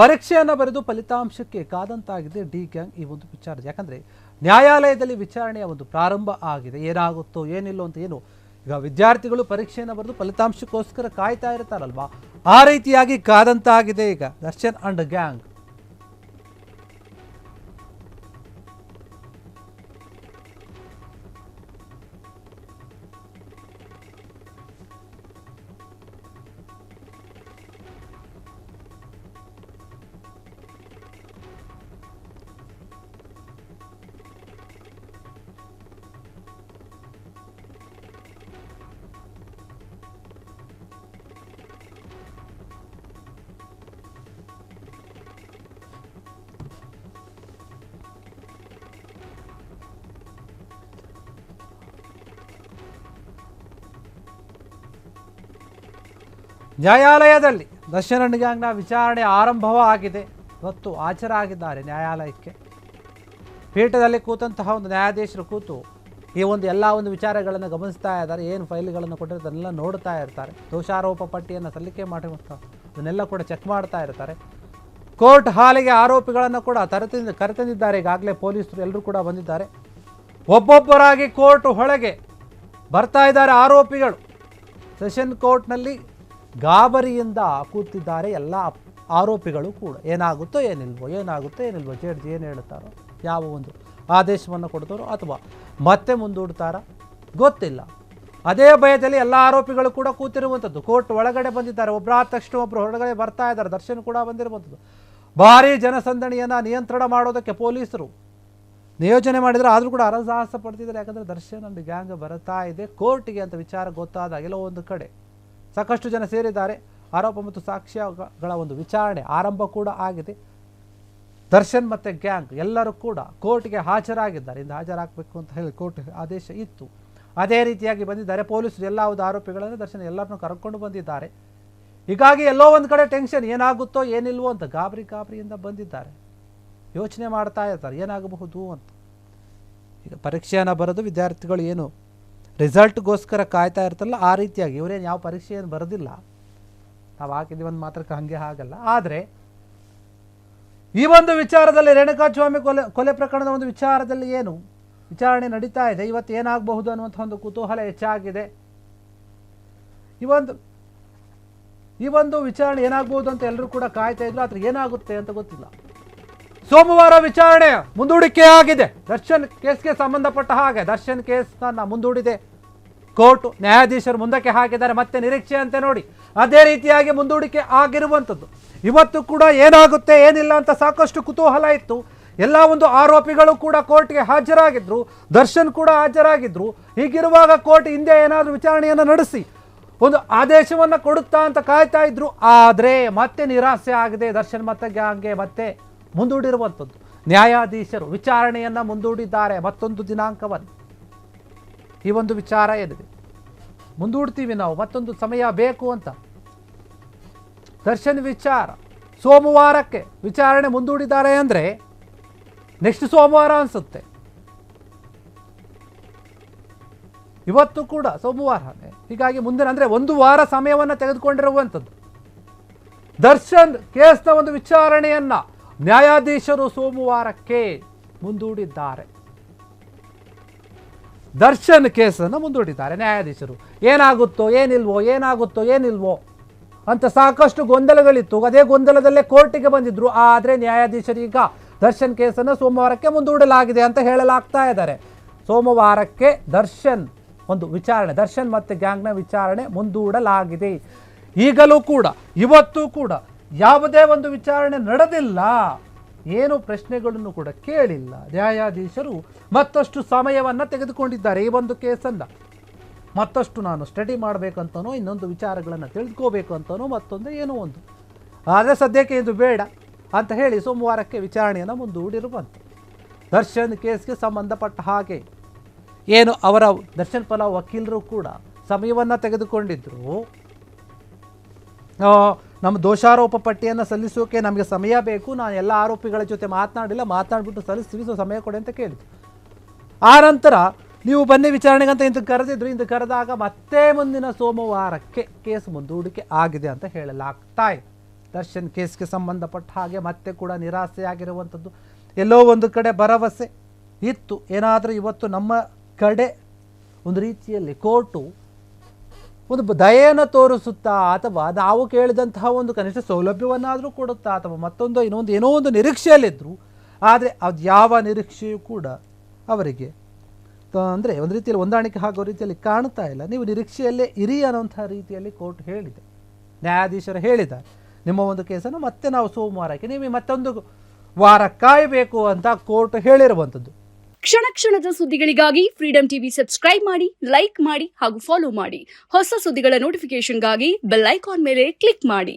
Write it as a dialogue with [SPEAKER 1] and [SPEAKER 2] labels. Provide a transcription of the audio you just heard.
[SPEAKER 1] ಪರೀಕ್ಷೆಯನ್ನು ಬರೆದು ಫಲಿತಾಂಶಕ್ಕೆ ಕಾದಂತಾಗಿದೆ ಡಿ ಗ್ಯಾಂಗ್ ಈ ಒಂದು ವಿಚಾರ. ಯಾಕಂದರೆ ನ್ಯಾಯಾಲಯದಲ್ಲಿ ವಿಚಾರಣೆಯ ಒಂದು ಪ್ರಾರಂಭ ಆಗಿದೆ. ಏನಾಗುತ್ತೋ ಏನಿಲ್ಲೋ ಅಂತ ಏನು ಈಗ ವಿದ್ಯಾರ್ಥಿಗಳು ಪರೀಕ್ಷೆಯನ್ನು ಬರೆದು ಫಲಿತಾಂಶಕ್ಕೋಸ್ಕರ ಕಾಯ್ತಾ ಇರ್ತಾರಲ್ವಾ, ಆ ರೀತಿಯಾಗಿ ಕಾದಂತಾಗಿದೆ ಈಗ ದರ್ಶನ್ ಅಂಡ್ ಗ್ಯಾಂಗ್. ನ್ಯಾಯಾಲಯದಲ್ಲಿ ದರ್ಶನ್ ಅಂಡ್ ಗ್ಯಾಂಗ್ನ ವಿಚಾರಣೆ ಆರಂಭವಾಗಿದೆ. ಇವತ್ತು ಹಾಜರಾಗಿದ್ದಾರೆ ನ್ಯಾಯಾಲಯಕ್ಕೆ. ಪೀಠದಲ್ಲಿ ಕೂತಂತಹ ಒಂದು ನ್ಯಾಯಾಧೀಶರು ಕೂತು ಈ ಒಂದು ಎಲ್ಲ ಒಂದು ವಿಚಾರಗಳನ್ನು ಗಮನಿಸ್ತಾ ಇದ್ದಾರೆ. ಏನು ಫೈಲ್ಗಳನ್ನು ಕೊಟ್ಟಿರೋ ಅದನ್ನೆಲ್ಲ ನೋಡ್ತಾ ಇರ್ತಾರೆ. ದೋಷಾರೋಪ ಪಟ್ಟಿಯನ್ನು ಸಲ್ಲಿಕೆ ಮಾಡಿರುವಂಥ ಅದನ್ನೆಲ್ಲ ಕೂಡ ಚೆಕ್ ಮಾಡ್ತಾ ಇರ್ತಾರೆ. ಕೋರ್ಟ್ ಹಾಲಿಗೆ ಆರೋಪಿಗಳನ್ನು ಕೂಡ ಕರೆತಂದಿದ್ದಾರೆ. ಈಗಾಗಲೇ ಪೊಲೀಸರು ಎಲ್ಲರೂ ಕೂಡ ಬಂದಿದ್ದಾರೆ. ಒಬ್ಬೊಬ್ಬರಾಗಿ ಕೋರ್ಟ್ ಒಳಗೆ ಬರ್ತಾ ಇದ್ದಾರೆ ಆರೋಪಿಗಳು. ಸೆಷನ್ ಕೋರ್ಟ್ನಲ್ಲಿ ಗಾಬರಿಯಿಂದ ಕೂತಿದ್ದಾರೆ ಎಲ್ಲ ಆರೋಪಿಗಳು ಕೂಡ. ಏನಾಗುತ್ತೋ ಏನಿಲ್ವೋ ಜಡ್ಜ್ ಏನು ಹೇಳ್ತಾರೋ, ಯಾವ ಒಂದು ಆದೇಶವನ್ನು ಕೊಡ್ತಾರೋ ಅಥವಾ ಮತ್ತೆ ಮುಂದೂಡ್ತಾರ ಗೊತ್ತಿಲ್ಲ. ಅದೇ ಭಯದಲ್ಲಿ ಎಲ್ಲ ಆರೋಪಿಗಳು ಕೂಡ ಕೂತಿರುವಂಥದ್ದು. ಕೋರ್ಟ್ ಒಳಗಡೆ ಬಂದಿದ್ದಾರೆ. ಒಬ್ಬರಾದ ತಕ್ಷಣ ಒಬ್ಬರು ಹೊರಗಡೆ ಬರ್ತಾ ಇದ್ದಾರೆ. ದರ್ಶನ್ ಕೂಡ ಬಂದಿರುವಂಥದ್ದು. ಭಾರೀ ಜನಸಂದಣಿಯನ್ನು ನಿಯಂತ್ರಣ ಮಾಡೋದಕ್ಕೆ ಪೊಲೀಸರು ನಿಯೋಜನೆ ಮಾಡಿದರೆ ಆದರೂ ಕೂಡ ಹರಸಾಹಸ ಪಡ್ತಿದ್ದಾರೆ. ಯಾಕಂದರೆ ದರ್ಶನ್ ಅಂಡ್ ಗ್ಯಾಂಗ್ ಬರ್ತಾ ಇದೆ ಕೋರ್ಟಿಗೆ ಅಂತ ವಿಚಾರ ಗೊತ್ತಾದಾಗ ಎಲ್ಲೋ ಒಂದು ಕಡೆ ಸಾಕಷ್ಟು ಜನ ಸೇರಿದ್ದಾರೆ. ಆರೋಪ ಮತ್ತು ಸಾಕ್ಷ್ಯಗಳ ಒಂದು ವಿಚಾರಣೆ ಆರಂಭ ಕೂಡ ಆಗಿದೆ. ದರ್ಶನ್ ಮತ್ತು ಗ್ಯಾಂಗ್ ಎಲ್ಲರೂ ಕೂಡ ಕೋರ್ಟ್ಗೆ ಹಾಜರಾಗಿದ್ದಾರೆ. ಇಂದು ಹಾಜರಾಗಬೇಕು ಅಂತ ಹೇಳಿ ಕೋರ್ಟ್ ಆದೇಶ ಇತ್ತು. ಅದೇ ರೀತಿಯಾಗಿ ಬಂದಿದ್ದಾರೆ ಪೊಲೀಸರು. ಎಲ್ಲ ಒಂದು ಆರೋಪಿಗಳನ್ನು ದರ್ಶನ್ ಎಲ್ಲರನ್ನೂ ಕರ್ಕೊಂಡು ಬಂದಿದ್ದಾರೆ. ಹೀಗಾಗಿ ಎಲ್ಲೋ ಒಂದು ಕಡೆ ಟೆನ್ಷನ್, ಏನಾಗುತ್ತೋ ಏನಿಲ್ವೋ ಅಂತ ಗಾಬರಿಯಿಂದ ಬಂದಿದ್ದಾರೆ. ಯೋಚನೆ ಮಾಡ್ತಾ ಇರ್ತಾರೆ ಏನಾಗಬಹುದು ಅಂತ. ಈಗ ಪರೀಕ್ಷೆಯನ್ನು ಬರೆದು ವಿದ್ಯಾರ್ಥಿಗಳು ಏನು ರಿಸಲ್ಟ್ಗೋಸ್ಕರ ಕಾಯ್ತಾ ಇರ್ತಲ್ಲ, ಆ ರೀತಿಯಾಗಿ ಇವರೇನು ಯಾವ ಪರೀಕ್ಷೆಯನ್ನು ಬರೋದಿಲ್ಲ. ನಾವು ಹಾಕಿದ್ದೀವಿ ಒಂದು ಮಾತ್ರಕ್ಕೆ ಹಾಗೆ ಆಗಲ್ಲ. ಆದರೆ ಈ ಒಂದು ವಿಚಾರದಲ್ಲಿ ರೇಣುಕಾಸ್ವಾಮಿ ಕೊಲೆ ಪ್ರಕರಣದ ಒಂದು ವಿಚಾರದಲ್ಲಿ ಏನು ವಿಚಾರಣೆ ನಡೀತಾ ಇದೆ, ಇವತ್ತು ಏನಾಗಬಹುದು ಅನ್ನುವಂಥ ಒಂದು ಕುತೂಹಲ ಹೆಚ್ಚಾಗಿದೆ. ಈ ಒಂದು ವಿಚಾರಣೆ ಏನಾಗಬಹುದು ಅಂತ ಎಲ್ಲರೂ ಕೂಡ ಕಾಯ್ತಾ ಇದ್ರು. ಆದರೆ ಏನಾಗುತ್ತೆ ಅಂತ ಗೊತ್ತಿಲ್ಲ. ಸೋಮವಾರ ವಿಚಾರಣೆ ಮುಂದೂಡಿಕೆ ಆಗಿದೆ. ದರ್ಶನ್ ಕೇಸ್ಗೆ ಸಂಬಂಧಪಟ್ಟ ಹಾಗೆ ದರ್ಶನ್ ಕೇಸ್ನ ಮುಂದೂಡಿದೆ ಕೋರ್ಟ್. ನ್ಯಾಯಾಧೀಶರು ಮುಂದಕ್ಕೆ ಹಾಕಿದ್ದಾರೆ. ಮತ್ತೆ ನಿರೀಕ್ಷೆ ಅಂತೆ ನೋಡಿ ಅದೇ ರೀತಿಯಾಗಿ ಮುಂದೂಡಿಕೆ ಆಗಿರುವಂಥದ್ದು. ಇವತ್ತು ಕೂಡ ಏನಾಗುತ್ತೆ ಏನಿಲ್ಲ ಅಂತ ಸಾಕಷ್ಟು ಕುತೂಹಲ ಇತ್ತು. ಎಲ್ಲ ಒಂದು ಆರೋಪಿಗಳು ಕೂಡ ಕೋರ್ಟ್ಗೆ ಹಾಜರಾಗಿದ್ರು. ದರ್ಶನ್ ಕೂಡ ಹಾಜರಾಗಿದ್ರು. ಹೀಗಿರುವಾಗ ಕೋರ್ಟ್ ಹಿಂದೆ ಏನಾದರೂ ವಿಚಾರಣೆಯನ್ನು ನಡೆಸಿ ಒಂದು ಆದೇಶವನ್ನು ಕೊಡುತ್ತಾ ಅಂತ ಕಾಯ್ತಾ ಇದ್ರು. ಆದರೆ ಮತ್ತೆ ನಿರಾಸೆ ಆಗಿದೆ. ದರ್ಶನ್ ಮತ್ತೆ ಗ್ಯಾಂಗ್ಗೆ ಮತ್ತೆ ಮುಂದೂಡಿರುವಂಥದ್ದು. ನ್ಯಾಯಾಧೀಶರು ವಿಚಾರಣೆಯನ್ನು ಮುಂದೂಡಿದ್ದಾರೆ ಮತ್ತೊಂದು ದಿನಾಂಕವನ್ನು. ಈ ಒಂದು ವಿಚಾರ ಏನಿದೆ ಮುಂದೂಡ್ತೀವಿ ನಾವು, ಮತ್ತೊಂದು ಸಮಯ ಬೇಕು ಅಂತ. ದರ್ಶನ್ ವಿಚಾರ ಸೋಮವಾರಕ್ಕೆ ವಿಚಾರಣೆ ಮುಂದೂಡಿದ್ದಾರೆ ಅಂದರೆ ನೆಕ್ಸ್ಟ್ ಸೋಮವಾರ ಅನಿಸುತ್ತೆ. ಇವತ್ತು ಕೂಡ ಸೋಮವಾರನೇ. ಹೀಗಾಗಿ ಮುಂದಿನ ಅಂದರೆ ಒಂದು ವಾರ ಸಮಯವನ್ನು ತೆಗೆದುಕೊಂಡಿರುವಂಥದ್ದು. ದರ್ಶನ್ ಕೇಸ್ನ ಒಂದು ವಿಚಾರಣೆಯನ್ನು ನ್ಯಾಯಾಧೀಶರು ಸೋಮವಾರಕ್ಕೆ ಮುಂದೂಡಿದ್ದಾರೆ. ದರ್ಶನ್ ಕೇಸನ್ನು ಮುಂದೂಡಿದ್ದಾರೆ ನ್ಯಾಯಾಧೀಶರು. ಏನಾಗುತ್ತೋ ಏನಿಲ್ವೋ ಅಂತ ಸಾಕಷ್ಟು ಗೊಂದಲಗಳಿತ್ತು. ಅದೇ ಗೊಂದಲದಲ್ಲೇ ಕೋರ್ಟಿಗೆ ಬಂದಿದ್ರು. ಆದರೆ ನ್ಯಾಯಾಧೀಶರೀಗ ದರ್ಶನ್ ಕೇಸನ್ನು ಸೋಮವಾರಕ್ಕೆ ಮುಂದೂಡಲಾಗಿದೆ ಅಂತ ಹೇಳಲಾಗ್ತಾ ಇದ್ದಾರೆ. ಸೋಮವಾರಕ್ಕೆ ದರ್ಶನ್ ಒಂದು ವಿಚಾರಣೆ, ದರ್ಶನ್ ಮತ್ತು ಗ್ಯಾಂಗ್ನ ವಿಚಾರಣೆ ಮುಂದೂಡಲಾಗಿದೆ. ಈಗಲೂ ಕೂಡ ಇವತ್ತು ಕೂಡ ಯಾವುದೇ ಒಂದು ವಿಚಾರಣೆ ನಡೆದಿಲ್ಲ. ಏನು ಪ್ರಶ್ನೆಗಳನ್ನು ಕೂಡ ಕೇಳಿಲ್ಲ. ನ್ಯಾಯಾಧೀಶರು ಮತ್ತಷ್ಟು ಸಮಯವನ್ನು ತೆಗೆದುಕೊಂಡಿದ್ದಾರೆ. ಈ ಒಂದು ಕೇಸನ್ನು ಮತ್ತಷ್ಟು ನಾನು ಸ್ಟಡಿ ಮಾಡಬೇಕಂತನೋ, ಇನ್ನೊಂದು ವಿಚಾರಗಳನ್ನು ತಿಳಿದುಕೋಬೇಕು ಅಂತನೋ, ಮತ್ತೊಂದು ಏನೋ ಒಂದು. ಆದರೆ ಸದ್ಯಕ್ಕೆ ಇದು ಬೇಡ ಅಂತ ಹೇಳಿ ಸೋಮವಾರಕ್ಕೆ ವಿಚಾರಣೆಯನ್ನು ಮುಂದೂಡಿರುವಂಥ ದರ್ಶನ್ ಕೇಸ್ಗೆ ಸಂಬಂಧಪಟ್ಟ ಹಾಗೆ ಏನು ಅವರ ದರ್ಶನ್ ಪರ ವಕೀಲರು ಕೂಡ ಸಮಯವನ್ನು ತೆಗೆದುಕೊಂಡಿದ್ದರು. ನಮ್ಮ ದೋಷಾರೋಪ ಪಟ್ಟಿಯನ್ನು ಸಲ್ಲಿಸೋಕೆ ನಮಗೆ ಸಮಯ ಬೇಕು, ನಾನು ಎಲ್ಲ ಆರೋಪಿಗಳ ಜೊತೆ ಮಾತನಾಡಿಬಿಟ್ಟು ಸಲ್ಲಿಸ್ತೀವಿ, ಸೊ ಸಮಯ ಕೊಡಿ ಅಂತ ಕೇಳಿದ್ರು. ಆ ನಂತರ ನೀವು ಬನ್ನಿ ವಿಚಾರಣೆಗಂತ ಇಂದು ಕರೆದಿದ್ರು. ಇಂದು ಕರೆದಾಗ ಮತ್ತೆ ಮುಂದಿನ ಸೋಮವಾರಕ್ಕೆ ಕೇಸ್ ಮುಂದೂಡಿಕೆ ಆಗಿದೆ ಅಂತ ಹೇಳಲಾಗ್ತಾ ಇದೆ. ದರ್ಶನ್ ಕೇಸ್ಗೆ ಸಂಬಂಧಪಟ್ಟ ಹಾಗೆ ಮತ್ತೆ ಕೂಡ ನಿರಾಸೆಯಾಗಿರುವಂಥದ್ದು. ಎಲ್ಲೋ ಒಂದು ಕಡೆ ಭರವಸೆ ಇತ್ತು, ಏನಾದರೂ ಇವತ್ತು ನಮ್ಮ ಕಡೆ ಒಂದು ರೀತಿಯಲ್ಲಿ ಕೋರ್ಟು ಒಂದು ದಯೆಯನ್ನು ತೋರಿಸುತ್ತಾ, ಅಥವಾ ನಾವು ಕೇಳಿದಂತಹ ಒಂದು ಕನಿಷ್ಠ ಸೌಲಭ್ಯವನ್ನಾದರೂ ಕೊಡುತ್ತಾ, ಅಥವಾ ಮತ್ತೊಂದು ಏನೋ ಒಂದು ನಿರೀಕ್ಷೆಯಲ್ಲಿದ್ದರು. ಆದರೆ ಅದು ಯಾವ ನಿರೀಕ್ಷೆಯೂ ಕೂಡ ಅವರಿಗೆ ಅಂದರೆ ಒಂದು ರೀತಿಯಲ್ಲಿ ಹೊಂದಾಣಿಕೆ ಆಗೋ ರೀತಿಯಲ್ಲಿ ಕಾಣ್ತಾ ಇಲ್ಲ. ನೀವು ನಿರೀಕ್ಷೆಯಲ್ಲೇ ಇರಿ ಅನ್ನೋಂಥ ರೀತಿಯಲ್ಲಿ ಕೋರ್ಟ್ ಹೇಳಿದೆ, ನ್ಯಾಯಾಧೀಶರು ಹೇಳಿದ್ದಾರೆ. ನಿಮ್ಮ ಒಂದು ಕೇಸನ್ನು ಮತ್ತೆ ನಾವು ಸೋಮವಾರಕ್ಕೆ, ನೀವು ಮತ್ತೊಂದು ವಾರ ಕಾಯಬೇಕು ಅಂತ ಕೋರ್ಟ್ ಹೇಳಿರುವಂಥದ್ದು.
[SPEAKER 2] ಕ್ಷಣ ಕ್ಷಣದ ಸುದ್ದಿಗಳಿಗಾಗಿ ಫ್ರೀಡಂ ಟಿವಿ ಸಬ್ಸ್ಕ್ರೈಬ್ ಮಾಡಿ, ಲೈಕ್ ಮಾಡಿ ಹಾಗೂ ಫಾಲೋ ಮಾಡಿ. ಹೊಸ ಸುದ್ದಿಗಳ ನೋಟಿಫಿಕೇಶನ್ಗಾಗಿ ಬೆಲ್ ಐಕಾನ್ ಮೇಲೆ ಕ್ಲಿಕ್ ಮಾಡಿ.